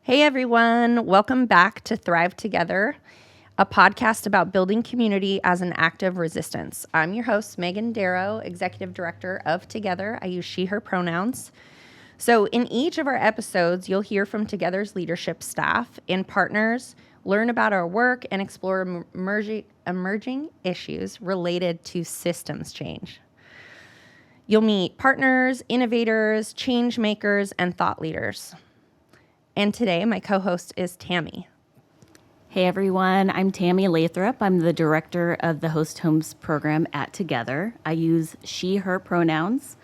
Hey everyone, welcome back to Thrive Together, a podcast about building community as an act of resistance. I'm your host, Megan Darrow, Executive Director of Together. I use she, her pronouns. So in each of our episodes, you'll hear from Together's leadership staff and partners, learn about our work, and explore emerging issues related to systems change. You'll meet partners, innovators, change makers, and thought leaders. And today, my co-host is Tammy. Hey everyone, I'm Tammy Lathrop. I'm the director of the Host Homes program at Together. I use she, her pronouns.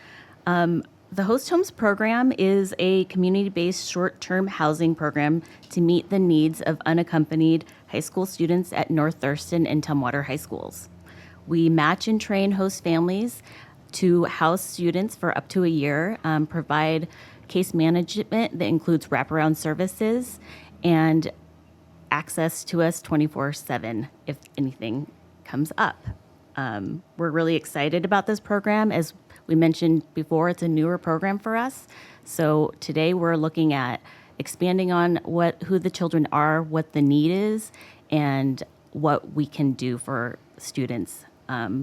The Host Homes program is a community-based short-term housing program to meet the needs of unaccompanied high school students at North Thurston and Tumwater High Schools. We match and train host families to house students for up to a year, provide case management that includes wraparound services and access to us 24/7 if anything comes up. We're really excited about this program. As we mentioned before, it's a newer program for us. So today we're looking at expanding on who the children are, what the need is, and what we can do for students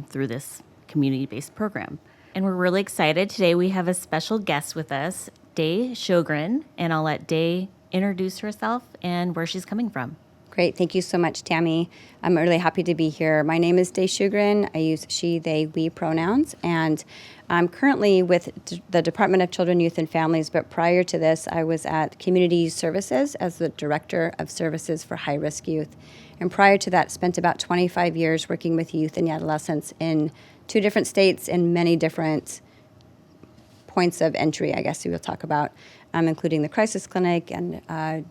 through this community-based program. And we're really excited. Today we have a special guest with us, Dae Shogren, and I'll let Dae introduce herself and where she's coming from. Great. Thank you so much, Tammy. I'm really happy to be here. My name is Dae Shogren. I use she, they, we pronouns, and I'm currently with the Department of Children, Youth, and Families, but prior to this, I was at Community Services as the Director of Services for High-Risk Youth. And prior to that, spent about 25 years working with youth and adolescents in 2 different states and many different points of entry, I guess we will talk about, including the crisis clinic and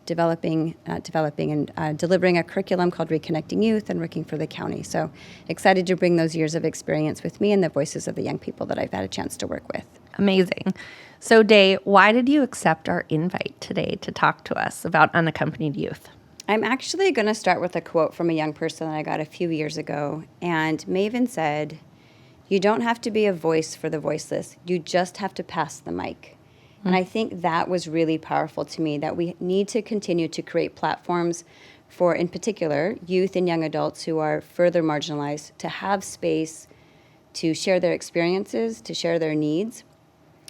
delivering a curriculum called Reconnecting Youth and working for the county. So excited to bring those years of experience with me and the voices of the young people that I've had a chance to work with. Amazing. So Dae, why did you accept our invite today to talk to us about unaccompanied youth? I'm actually going to start with a quote from a young person that I got a few years ago. And Maven said, "You don't have to be a voice for the voiceless. You just have to pass the mic." And I think that was really powerful to me, that we need to continue to create platforms for, in particular, youth and young adults who are further marginalized to have space to share their experiences, to share their needs.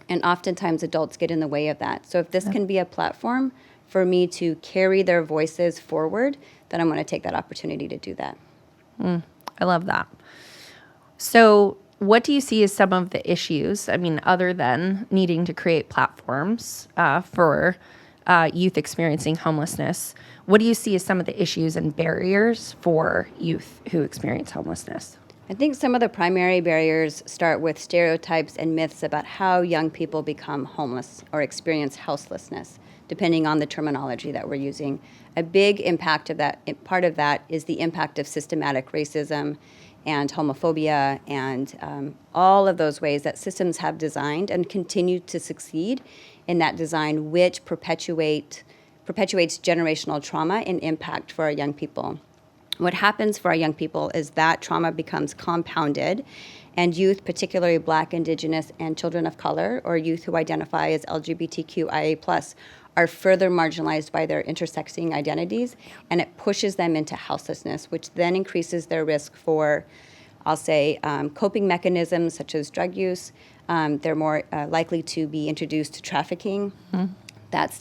And oftentimes adults get in the way of that. So if this can be a platform for me to carry their voices forward, then I'm going to take that opportunity to do that. I love that. So what do you see as some of the issues, other than needing to create platforms for youth experiencing homelessness? What do you see as some of the issues and barriers for youth who experience homelessness? I think some of the primary barriers start with stereotypes and myths about how young people become homeless or experience houselessness, depending on the terminology that we're using. A big impact of that, part of that is the impact of systematic racism and homophobia and all of those ways that systems have designed and continue to succeed in that design, which perpetuates generational trauma and impact for our young people. What happens for our young people is that trauma becomes compounded, and youth, particularly Black, Indigenous, and children of color, or youth who identify as LGBTQIA+, are further marginalized by their intersecting identities, and it pushes them into houselessness, which then increases their risk for, I'll say, coping mechanisms such as drug use. They're more likely to be introduced to trafficking. Mm-hmm. That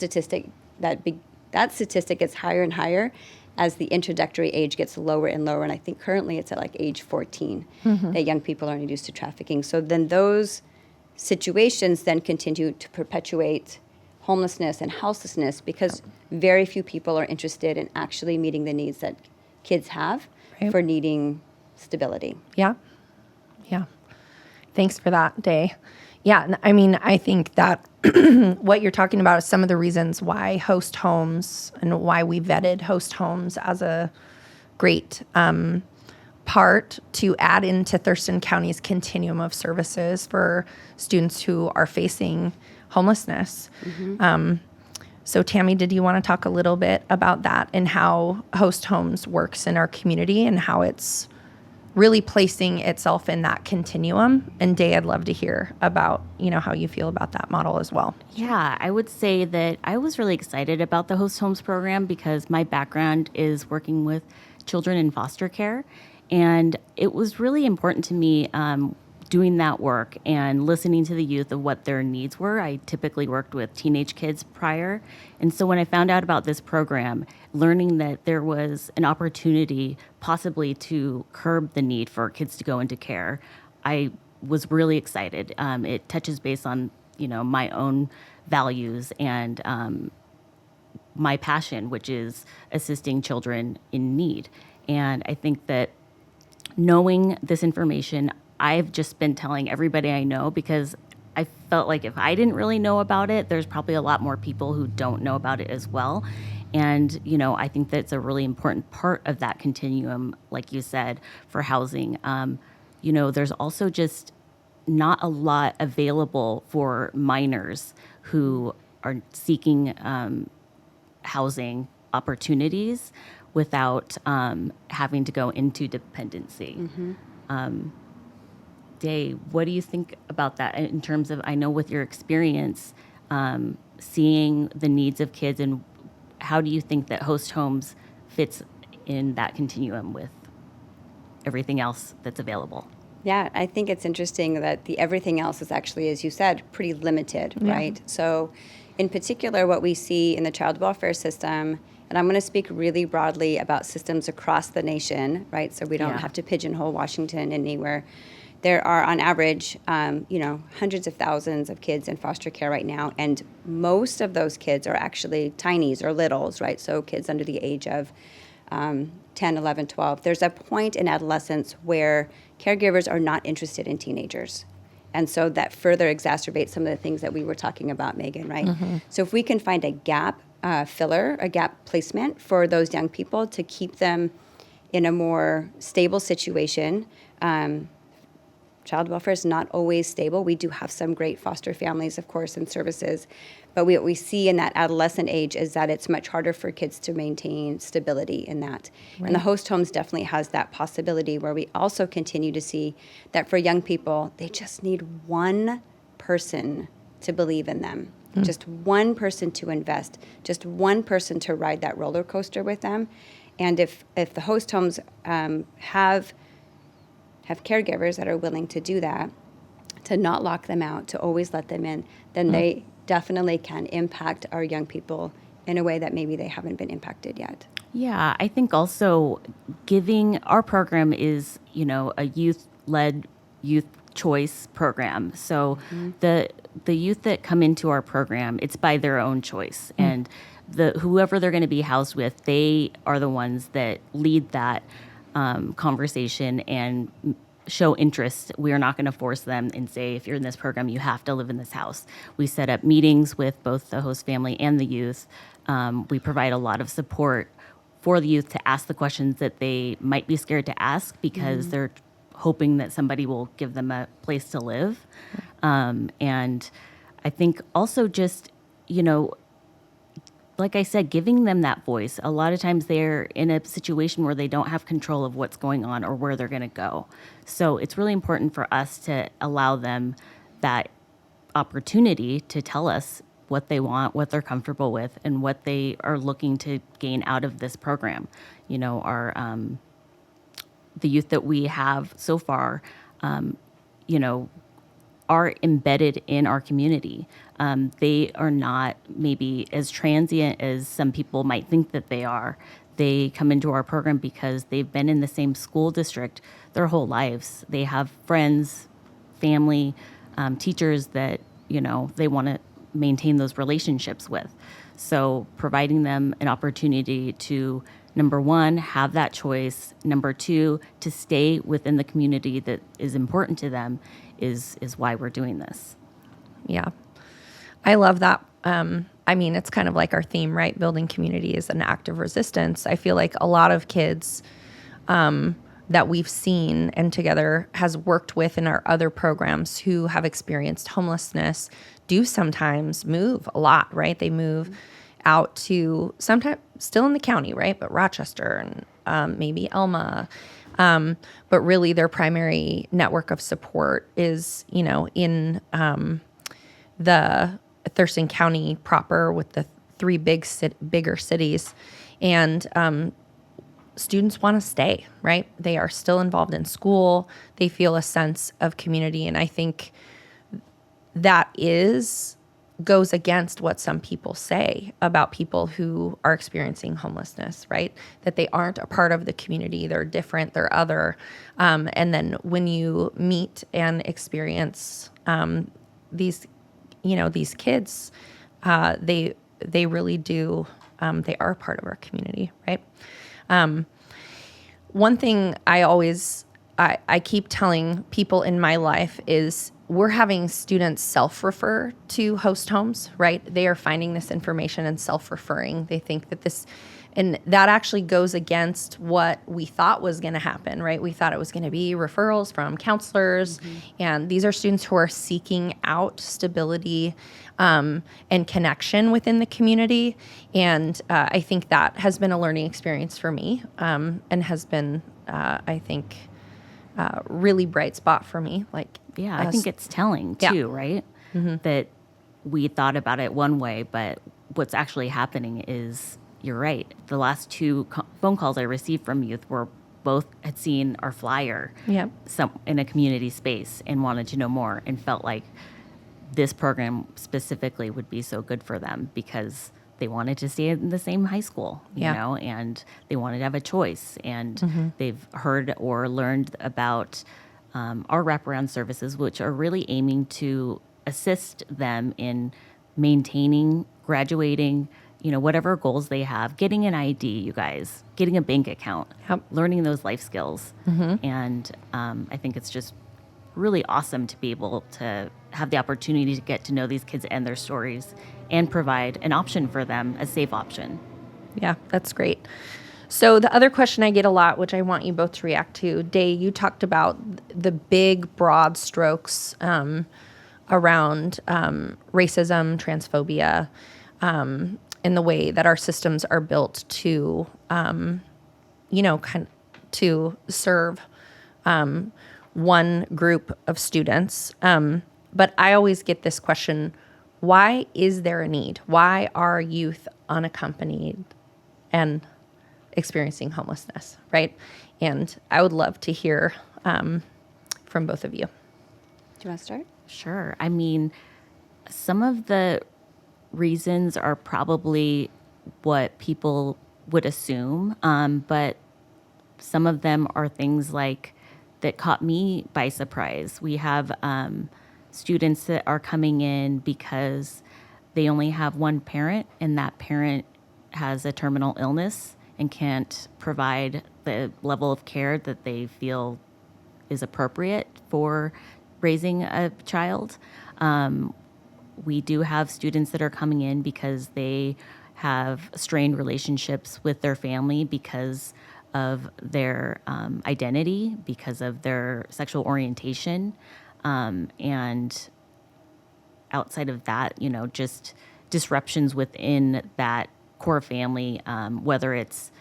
statistic gets higher and higher as the introductory age gets lower and lower, and I think currently it's at like age 14 that young people are introduced to trafficking. So then those situations then continue to perpetuate homelessness and houselessness because very few people are interested in actually meeting the needs that kids have for needing stability. Yeah. Thanks for that, Dae. Yeah, I think that what you're talking about is some of the reasons why host homes and why we vetted host homes as a great part to add into Thurston County's continuum of services for students who are facing homelessness. Mm-hmm. So Tammy, did you want to talk a little bit about that and how host homes works in our community and how it's really placing itself in that continuum. And Dae, I'd love to hear about, how you feel about that model as well. Yeah, I would say that I was really excited about the Host Homes program because my background is working with children in foster care. And it was really important to me doing that work and listening to the youth of what their needs were. I typically worked with teenage kids prior. And so when I found out about this program, learning that there was an opportunity possibly to curb the need for kids to go into care, I was really excited. It touches base on, my own values and my passion, which is assisting children in need. And I think that knowing this information, I've just been telling everybody I know because I felt like if I didn't really know about it, there's probably a lot more people who don't know about it as well. And, I think that's a really important part of that continuum, like you said, for housing. There's also just not a lot available for minors who are seeking housing opportunities without having to go into dependency. Dae, what do you think about that in terms of, I know with your experience, seeing the needs of kids, and how do you think that Host Homes fits in that continuum with everything else that's available? Yeah, I think it's interesting that the everything else is actually, as you said, pretty limited, right? So in particular, what we see in the child welfare system, and I'm going to speak really broadly about systems across the nation, right? So we don't have to pigeonhole Washington anywhere. There are, on average, hundreds of thousands of kids in foster care right now, and most of those kids are actually tinies or littles, right? So kids under the age of 10, 11, 12. There's a point in adolescence where caregivers are not interested in teenagers. And so that further exacerbates some of the things that we were talking about, Megan, right? So if we can find a gap filler, a gap placement for those young people to keep them in a more stable situation. Child welfare is not always stable. We do have some great foster families, of course, and services. But what we see in that adolescent age is that it's much harder for kids to maintain stability in that. Right. And the Host Homes definitely has that possibility, where we also continue to see that for young people, they just need one person to believe in them. Just one person to invest, just one person to ride that roller coaster with them. And if the Host Homes have caregivers that are willing to do that, to not lock them out, to always let them in, then they definitely can impact our young people in a way that maybe they haven't been impacted yet. Yeah, I think also our program is, a youth-led youth choice program. So the youth that come into our program, it's by their own choice. And whoever they're going to be housed with, they are the ones that lead that conversation and show interest. We are not going to force them and say, if you're in this program, you have to live in this house. We set up meetings with both the host family and the youth. We provide a lot of support for the youth to ask the questions that they might be scared to ask because they're hoping that somebody will give them a place to live. And I think also just, like I said, giving them that voice. A lot of times they're in a situation where they don't have control of what's going on or where they're going to go. So it's really important for us to allow them that opportunity to tell us what they want, what they're comfortable with, and what they are looking to gain out of this program. The youth that we have so far, are embedded in our community. They are not maybe as transient as some people might think that they are. They come into our program because they've been in the same school district their whole lives. They have friends, family, teachers that, they want to maintain those relationships with. So providing them an opportunity to, number one, have that choice. Number two, to stay within the community that is important to them is why we're doing this. Yeah. I love that. It's kind of like our theme, right? Building community is an act of resistance. I feel like a lot of kids that we've seen and Together has worked with in our other programs who have experienced homelessness do sometimes move a lot, right? They move out to sometimes still in the county, right? But Rochester and maybe Elma. But really their primary network of support is, in the Thurston County proper with the three bigger cities. And students want to stay, right? They are still involved in school. They feel a sense of community. And I think that goes against what some people say about people who are experiencing homelessness, right? That they aren't a part of the community. They're different. They're other. And then when you meet and experience these kids, they really do. They are part of our community, right? One thing I keep telling people in my life is we're having students self-refer to host homes, right? They are finding this information and self-referring. They think that and that actually goes against what we thought was going to happen, right? We thought it was going to be referrals from counselors, and these are students who are seeking out stability and connection within the community. And I think that has been a learning experience for me, and has been, I think, really bright spot for me. I think it's telling too, right? That we thought about it one way, but what's actually happening is, you're right. The last two phone calls I received from youth were both had seen our flyer in a community space and wanted to know more and felt like this program specifically would be so good for them because they wanted to stay in the same high school, you know, and they wanted to have a choice. And they've heard or learned about our wraparound services, which are really aiming to assist them in maintaining, graduating, whatever goals they have, getting an ID, you guys, getting a bank account, learning those life skills. And I think it's just really awesome to be able to have the opportunity to get to know these kids and their stories and provide an option for them, a safe option. Yeah, that's great. So the other question I get a lot, which I want you both to react to, Dae, you talked about the big, broad strokes around racism, transphobia, and the way that our systems are built to, to serve one group of students. But I always get this question, why is there a need? Why are youth unaccompanied and experiencing homelessness, right? And I would love to hear from both of you. Do you want to start? Sure. I mean, some of the reasons are probably what people would assume, but some of them are things like that caught me by surprise. We have students that are coming in because they only have one parent, and that parent has a terminal illness and can't provide the level of care that they feel is appropriate for raising a child. We do have students that are coming in because they have strained relationships with their family because of their identity, because of their sexual orientation. And outside of that, just disruptions within that core family, whether it's,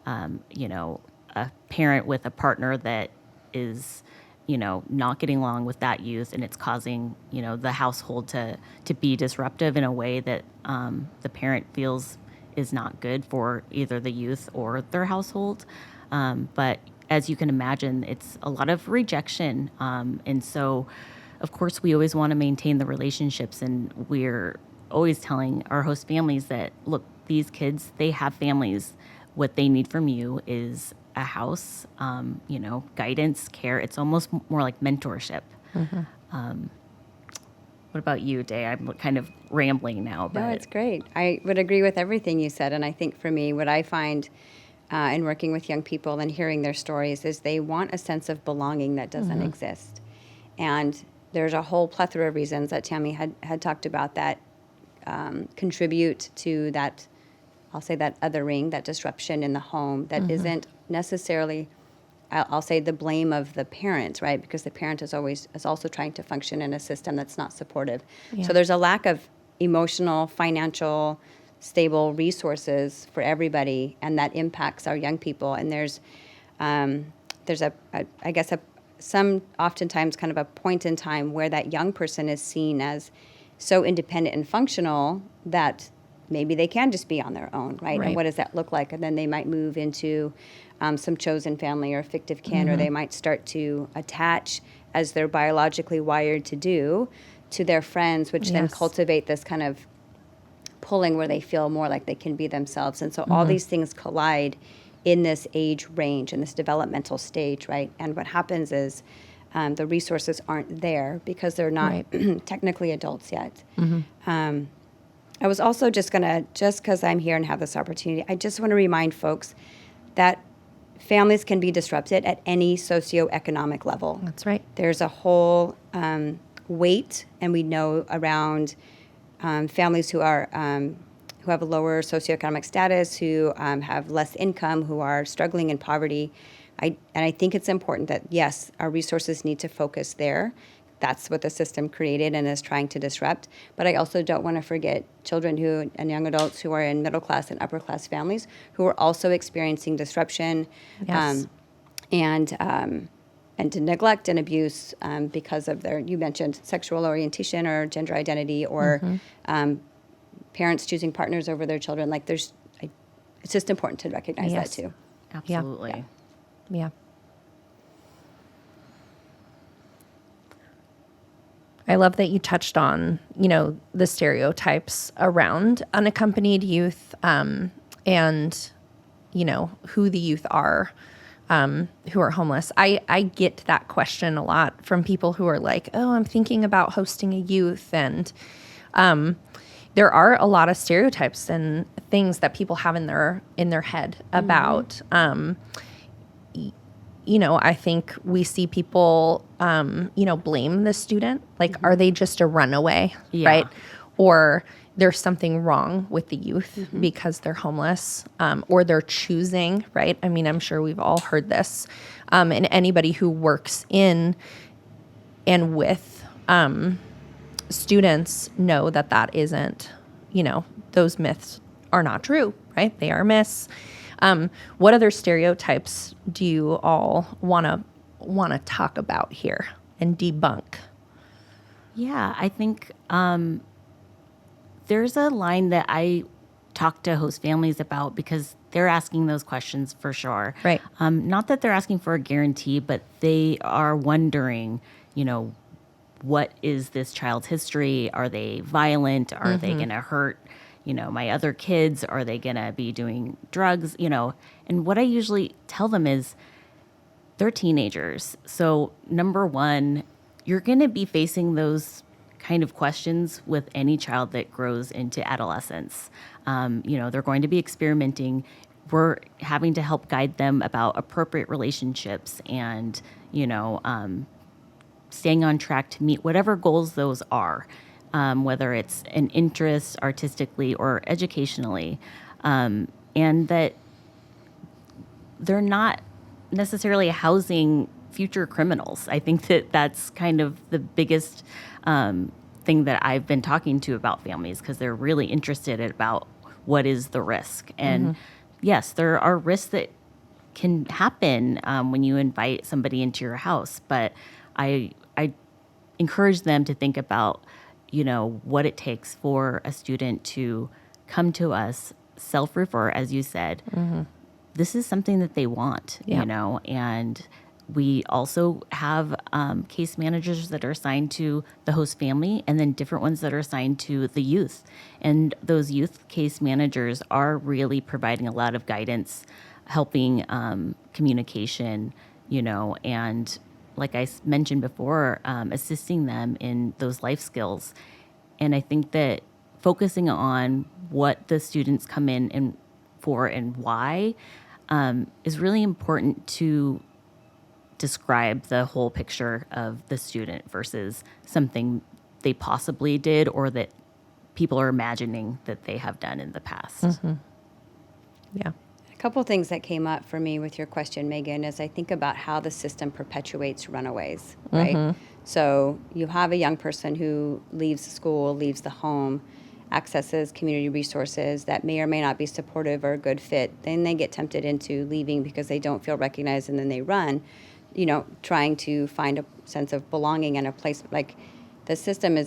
a parent with a partner that is, not getting along with that youth, and it's causing, the household to be disruptive in a way that the parent feels is not good for either the youth or their household. But as you can imagine, it's a lot of rejection. And so, of course, we always want to maintain the relationships, and we're always telling our host families that, look, these kids, they have families. What they need from you is a house, guidance, care. It's almost more like mentorship. What about you, Dae? I'm kind of rambling now. But No, it's great. I would agree with everything you said. And I think for me, what I find in working with young people and hearing their stories is they want a sense of belonging that doesn't exist. And there's a whole plethora of reasons that Tammy had talked about that contribute to that, I'll say that othering, that disruption in the home that isn't necessarily, I'll say, the blame of the parent, right? Because the parent is also trying to function in a system that's not supportive. Yeah. So there's a lack of emotional, financial, stable resources for everybody, and that impacts our young people. And there's there's some oftentimes kind of a point in time where that young person is seen as so independent and functional that maybe they can just be on their own, right? And what does that look like? And then they might move into some chosen family or fictive kin, or they might start to attach, as they're biologically wired to do, to their friends, which then cultivate this kind of pulling where they feel more like they can be themselves. And so all these things collide in this age range, in this developmental stage, right? And what happens is the resources aren't there because they're not technically adults yet. I was also just because I'm here and have this opportunity, I just want to remind folks that families can be disrupted at any socioeconomic level. That's right. There's a whole weight, and we know around families who are who have a lower socioeconomic status, who have less income, who are struggling in poverty. And I think it's important that, yes, our resources need to focus there. That's what the system created and is trying to disrupt. But I also don't want to forget children and young adults who are in middle class and upper class families who are also experiencing disruption and to neglect and abuse because of you mentioned sexual orientation or gender identity or parents choosing partners over their children. Like it's just important to recognize that too. Absolutely. Yeah. I love that you touched on, the stereotypes around unaccompanied youth and, who the youth are who are homeless. I get that question a lot from people who are like, oh, I'm thinking about hosting a youth. And there are a lot of stereotypes and things that people have in their head about I think we see people, blame the student. Like, are they just a runaway, right? Or there's something wrong with the youth because they're homeless, or they're choosing, right? I mean, I'm sure we've all heard this. And anybody who works in and with students know that isn't, those myths are not true, right? They are myths. What other stereotypes do you all want to talk about here and debunk? Yeah, I think there's a line that I talk to host families about because they're asking those questions for sure. Right. Not that they're asking for a guarantee, but they are wondering, what is this child's history? Are they violent? Are they going to hurt my other kids? Are they going to be doing drugs? And what I usually tell them is they're teenagers. So number one, you're going to be facing those kind of questions with any child that grows into adolescence. They're going to be experimenting. We're having to help guide them about appropriate relationships and, staying on track to meet whatever goals those are. Whether it's an interest artistically or educationally, and that they're not necessarily housing future criminals. I think that's kind of the biggest thing that I've been talking to about families because they're really interested about what is the risk. And yes, there are risks that can happen when you invite somebody into your house, but I encourage them to think about what it takes for a student to come to us, self-refer, as you said. This is something that they want, and we also have case managers that are assigned to the host family and then different ones that are assigned to the youth. And those youth case managers are really providing a lot of guidance, helping communication, and like I mentioned before, assisting them in those life skills. And I think that focusing on what the students come in for and why is really important to describe the whole picture of the student versus something they possibly did or that people are imagining that they have done in the past. Yeah. A couple things that came up for me with your question, Megan, is I think about how the system perpetuates runaways, right? So you have a young person who leaves school, leaves the home, accesses community resources that may or may not be supportive or a good fit, then they get tempted into leaving because they don't feel recognized, and then they run, trying to find a sense of belonging and a place. Like, the system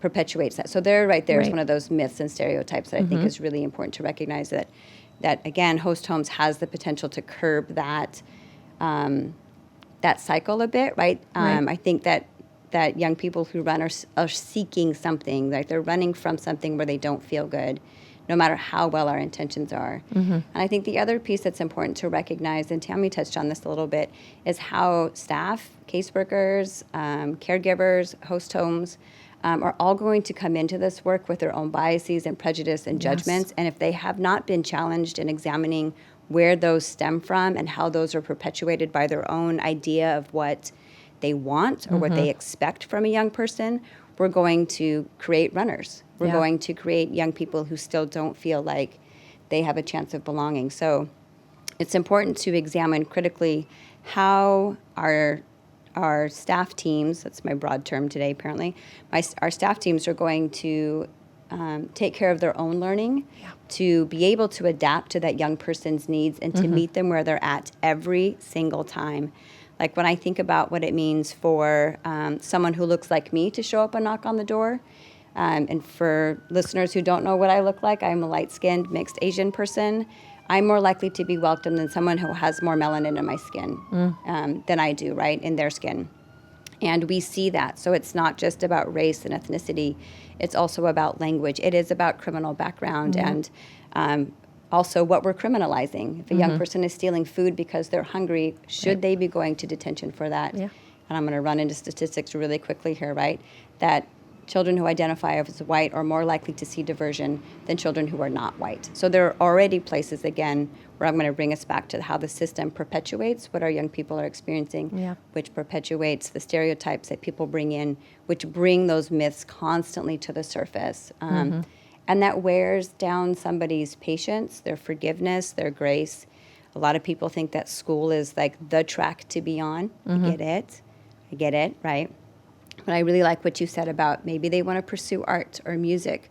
perpetuates that. So there, right there, is one of those myths and stereotypes that I think is really important to recognize, that again, host homes has the potential to curb that cycle a bit, right? I think that young people who run are seeking something, like they're running from something where they don't feel good, no matter how well our intentions are. And I think the other piece that's important to recognize, and Tammy touched on this a little bit, is how staff, caseworkers, caregivers, host homes are all going to come into this work with their own biases and prejudice and judgments. And if they have not been challenged in examining where those stem from and how those are perpetuated by their own idea of what they want or what they expect from a young person, we're going to create runners. We're going to create young people who still don't feel like they have a chance of belonging. So it's important to examine critically how our staff teams, that's my broad term today apparently, our staff teams are going to take care of their own learning, to be able to adapt to that young person's needs and to meet them where they're at every single time. Like, when I think about what it means for someone who looks like me to show up and knock on the door, and for listeners who don't know what I look like, I'm a light-skinned, mixed Asian person. I'm more likely to be welcomed than someone who has more melanin in my skin than I do, right, in their skin. And we see that. So it's not just about race and ethnicity. It's also about language. It is about criminal background and also what we're criminalizing. If a young person is stealing food because they're hungry, should they be going to detention for that? And I'm going to run into statistics really quickly here, right? That children who identify as white are more likely to see diversion than children who are not white. So there are already places, again, where I'm going to bring us back to how the system perpetuates what our young people are experiencing, which perpetuates the stereotypes that people bring in, which bring those myths constantly to the surface. And that wears down somebody's patience, their forgiveness, their grace. A lot of people think that school is like the track to be on. I get it, right? But I really like what you said about maybe they want to pursue art or music,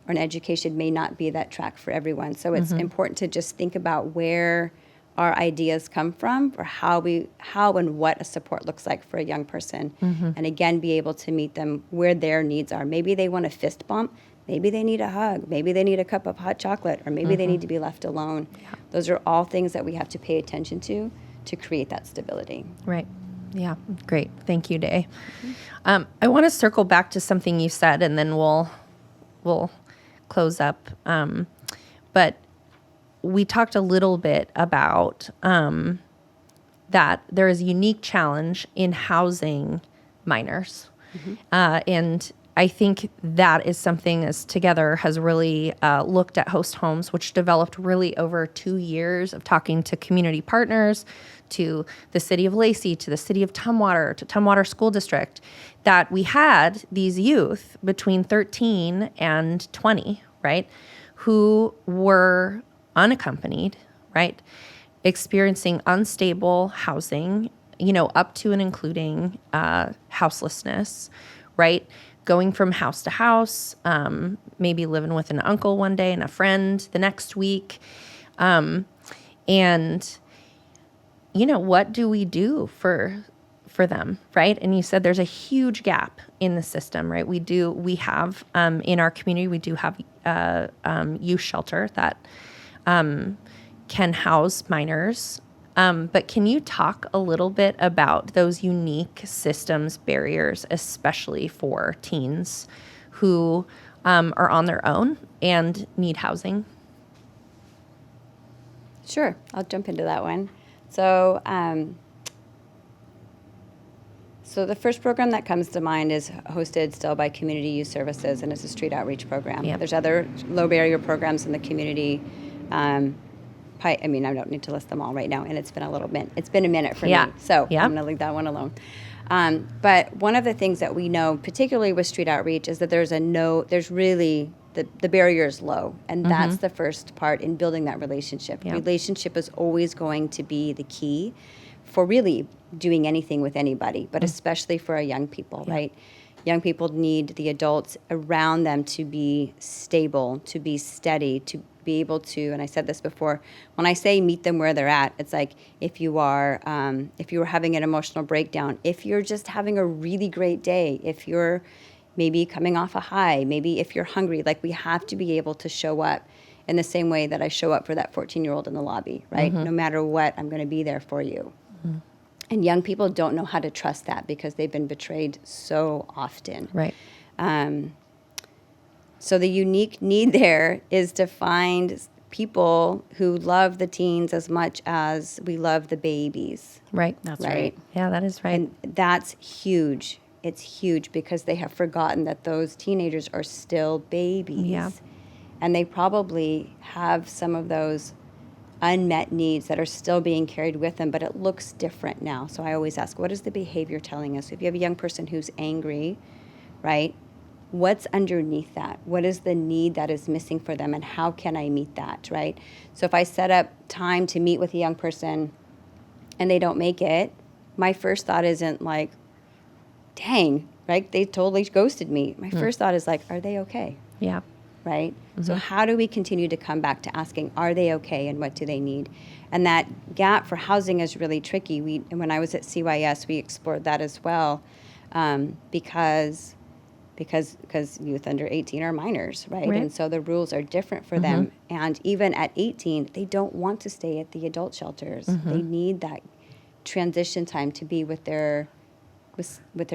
or an education may not be that track for everyone. So it's important to just think about where our ideas come from, or how and what a support looks like for a young person. And again, be able to meet them where their needs are. Maybe they want a fist bump. Maybe they need a hug. Maybe they need a cup of hot chocolate, or maybe they need to be left alone. Those are all things that we have to pay attention to create that stability. Right. Yeah. Great. Thank you, Dae. I want to circle back to something you said, and then we'll close up. But we talked a little bit about that there is a unique challenge in housing minors. And I think that is something as Together has really looked at host homes, which developed really over 2 years of talking to community partners, to the city of Lacey, to the city of Tumwater, to Tumwater School District, that we had these youth between 13 and 20, right, who were unaccompanied, right, experiencing unstable housing, up to and including houselessness, right, going from house to house, maybe living with an uncle one day and a friend the next week. And, what do we do for them, right? And you said there's a huge gap in the system, right? We have, in our community, we do have youth shelter that can house minors. But can you talk a little bit about those unique systems barriers, especially for teens who are on their own and need housing? Sure, I'll jump into that one. So, so the first program that comes to mind is hosted still by Community Youth Services, and it's a street outreach program. There's other low barrier programs in the community. I don't need to list them all right now, and it's been a little bit. It's been a minute for me, so I'm going to leave that one alone. But one of the things that we know, particularly with street outreach, is that there's really the barrier is low, and that's the first part in building that relationship. Relationship is always going to be the key for really doing anything with anybody, but especially for our young people, right? Young people need the adults around them to be stable, to be steady, to be able to, and I said this before, when I say meet them where they're at, it's like if you are having an emotional breakdown, if you're just having a really great day, if you're maybe coming off a high, maybe if you're hungry, like we have to be able to show up in the same way that I show up for that 14-year-old in the lobby, right? No matter what, I'm going to be there for you. And young people don't know how to trust that because they've been betrayed so often. Right. So the unique need there is to find people who love the teens as much as we love the babies. Right. That's Right. right. Yeah, that is right. And that's huge. It's huge because they have forgotten that those teenagers are still babies. Yeah. And they probably have some of those unmet needs that are still being carried with them, but it looks different now. So I always ask, what is the behavior telling us? If you have a young person who's angry, right, what's underneath that? What is the need that is missing for them, and how can I meet that, right? So if I set up time to meet with a young person and they don't make it, my first thought isn't like, dang, right, they totally ghosted me. My first thought is like, are they okay? Yeah. Right? So how do we continue to come back to asking, are they okay and what do they need? And that gap for housing is really tricky. And when I was at CYS, we explored that as well, because youth under 18 are minors, right? Right. And so the rules are different for them. And even at 18, they don't want to stay at the adult shelters. They need that transition time to be with their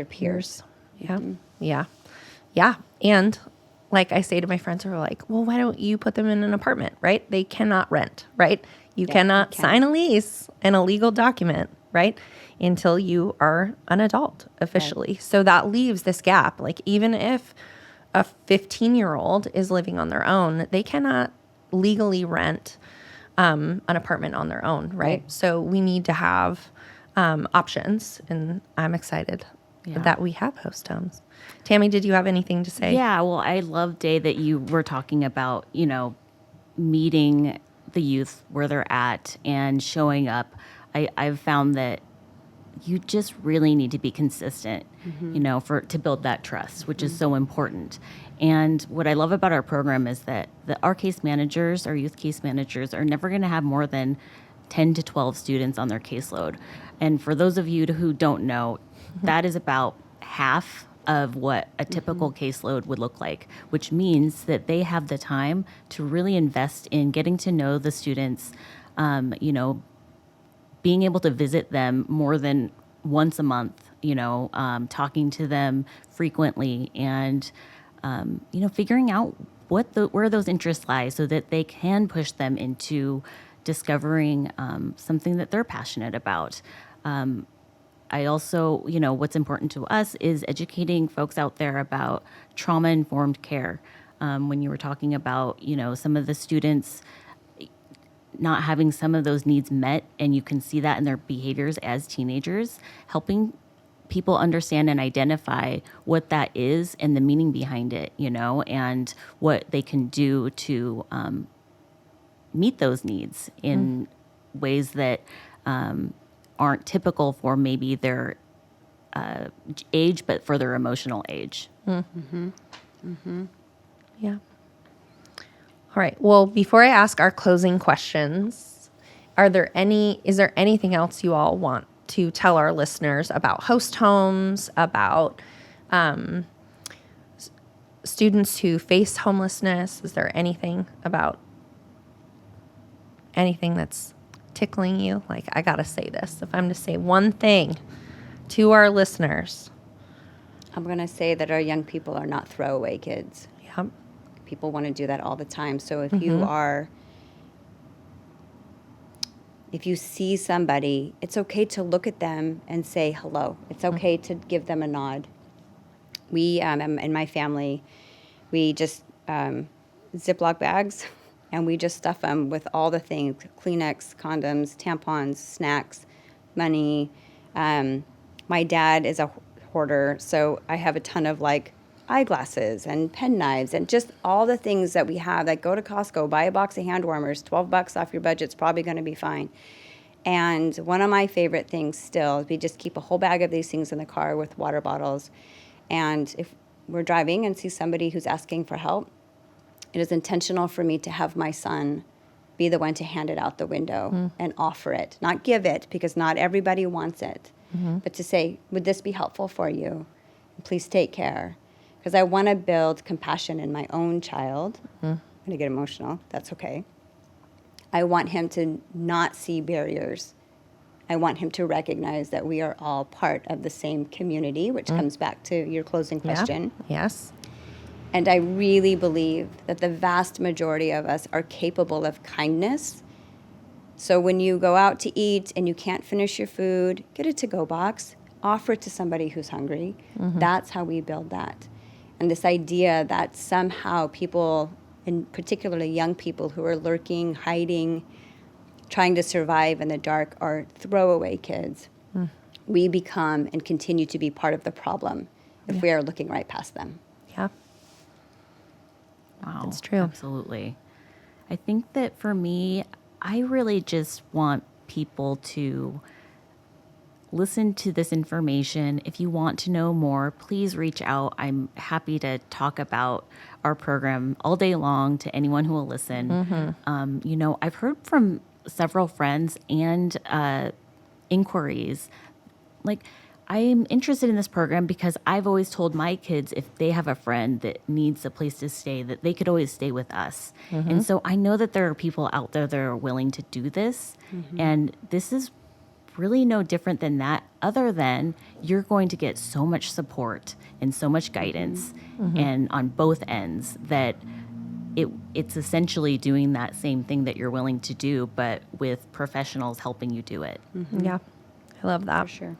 peers. Yeah. Yeah. Yeah. And like I say to my friends who are like, well, why don't you put them in an apartment, right? They cannot rent, right? You cannot you can't. sign a lease and a legal document, right? Until you are an adult officially. So that leaves this gap. Like even if a 15-year-old is living on their own, they cannot legally rent an apartment on their own, right? So we need to have options, and I'm excited that we have host homes. Tammy, did you have anything to say? Yeah, well, I love, Dae, that you were talking about, meeting the youth where they're at and showing up. I've found that you just really need to be consistent, to build that trust, which is so important. And what I love about our program is that our case managers, our youth case managers, are never going to have more than 10 to 12 students on their caseload. And for those of you who don't know, that is about half of what a typical caseload would look like, which means that they have the time to really invest in getting to know the students, being able to visit them more than once a month, talking to them frequently, and figuring out where those interests lie so that they can push them into discovering something that they're passionate about. I also, what's important to us is educating folks out there about trauma-informed care. When you were talking about, some of the students not having some of those needs met, and you can see that in their behaviors as teenagers, helping people understand and identify what that is and the meaning behind it, and what they can do to meet those needs in ways that aren't typical for maybe their age, but for their emotional age. Yeah. All right. Well, before I ask our closing questions, is there anything else you all want to tell our listeners about host homes, about students who face homelessness? Is there anything that's tickling you? Like, I got to say this. If I'm to say one thing to our listeners, I'm going to say that our young people are not throwaway kids. yeah, People want to do that all the time. So if you see somebody, it's okay to look at them and say hello. It's okay to give them a nod. We, in my family, we just Ziploc bags, and we just stuff them with all the things: Kleenex, condoms, tampons, snacks, money. My dad is a hoarder, so I have a ton of eyeglasses and pen knives and just all the things that we have. Like, go to Costco, buy a box of hand warmers, $12 off your budget's probably going to be fine. And one of my favorite things still is we just keep a whole bag of these things in the car with water bottles. And if we're driving and see somebody who's asking for help, it is intentional for me to have my son be the one to hand it out the window and offer it, not give it, because not everybody wants it, but to say, would this be helpful for you? Please take care. Because I want to build compassion in my own child. When I get emotional, that's okay. I want him to not see barriers. I want him to recognize that we are all part of the same community, which comes back to your closing question. Yeah. Yes. And I really believe that the vast majority of us are capable of kindness. So when you go out to eat and you can't finish your food, get a to-go box, offer it to somebody who's hungry. That's how we build that. And this idea that somehow people, and particularly young people who are lurking, hiding, trying to survive in the dark, are throwaway kids. We become and continue to be part of the problem if we are looking right past them. Yeah. Wow. That's true. Absolutely. I think that for me, I really just want people to listen to this information. If you want to know more, please reach out. I'm happy to talk about our program all day long to anyone who will listen. I've heard from several friends and inquiries, like, I'm interested in this program because I've always told my kids if they have a friend that needs a place to stay, that they could always stay with us. And so I know that there are people out there that are willing to do this. And this is really no different than that, other than you're going to get so much support and so much guidance and on both ends that it's essentially doing that same thing that you're willing to do, but with professionals helping you do it. Yeah. I love that. For sure.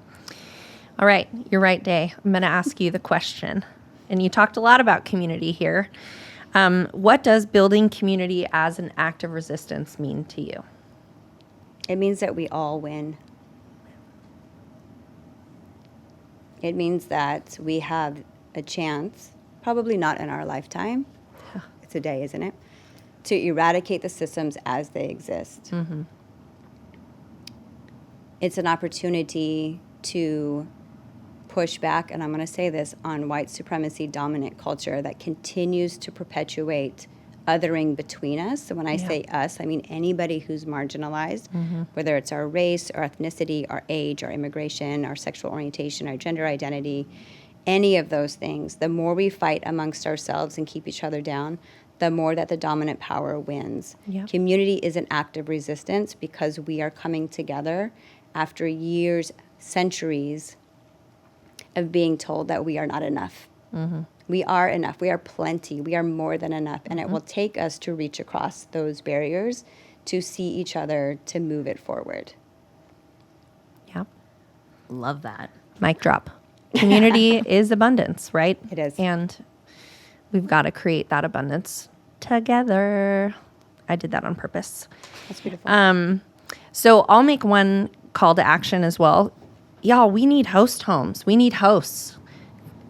All right. You're right, Dae. I'm going to ask you the question. And you talked a lot about community here. What does building community as an act of resistance mean to you? It means that we all win. It means that we have a chance, probably not in our lifetime, it's a day, isn't it, to eradicate the systems as they exist. It's an opportunity to push back, and I'm going to say this, on white supremacy dominant culture that continues to perpetuate othering between us. So when I say us, I mean anybody who's marginalized, whether it's our race, our ethnicity, our age, our immigration, our sexual orientation, our gender identity, any of those things. The more we fight amongst ourselves and keep each other down, the more that the dominant power wins. Yeah. Community is an act of resistance because we are coming together after years, centuries of being told that we are not enough. We are enough. We are plenty. We are more than enough. And it will take us to reach across those barriers to see each other, to move it forward. Yeah. Love that. Mic drop. Community is abundance, right? It is. And we've got to create that abundance together. I did that on purpose. That's beautiful. So I'll make one call to action as well. Y'all, we need host homes. We need hosts.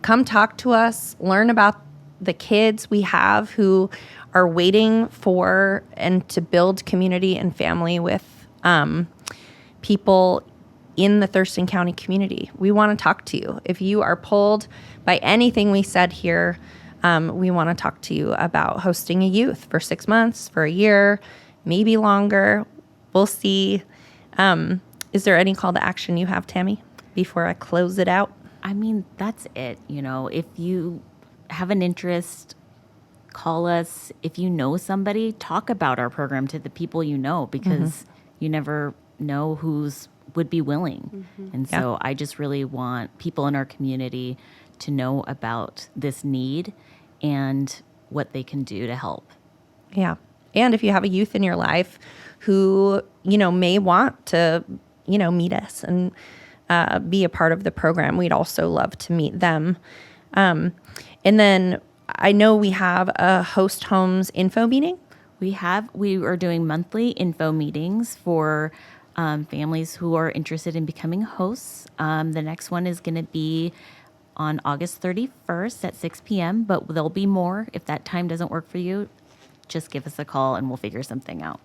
Come talk to us, learn about the kids we have who are waiting for and to build community and family with people in the Thurston County community. We want to talk to you. If you are pulled by anything we said here, we want to talk to you about hosting a youth for 6 months, for a year, maybe longer. We'll see. Is there any call to action you have, Tammy, before I close it out? I mean, that's it. If you have an interest, call us. If you know somebody, talk about our program to the people you know, because you never know who's would be willing. And so I just really want people in our community to know about this need and what they can do to help. Yeah. And if you have a youth in your life who, may want to, meet us and be a part of the program, we'd also love to meet them. And then I know we have a host homes info meeting. We are doing monthly info meetings for families who are interested in becoming hosts. The next one is going to be on August 31st at 6 p.m., but there'll be more. If that time doesn't work for you, just give us a call and we'll figure something out.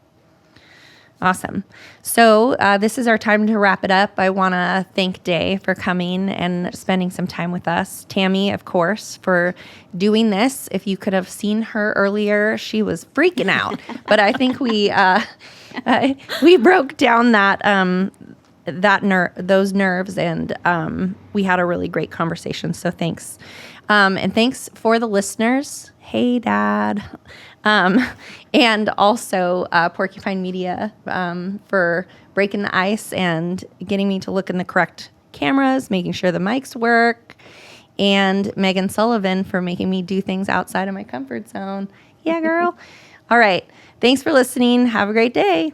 Awesome. So this is our time to wrap it up. I want to thank Dae for coming and spending some time with us. Tammy, of course, for doing this. If you could have seen her earlier, she was freaking out. But I think we broke down those nerves, and we had a really great conversation. So thanks. And thanks for the listeners. Hey, Dad. And also Porcupine Media for breaking the ice and getting me to look in the correct cameras, making sure the mics work, and Megan Sullivan for making me do things outside of my comfort zone. Yeah, girl. All right. Thanks for listening. Have a great day.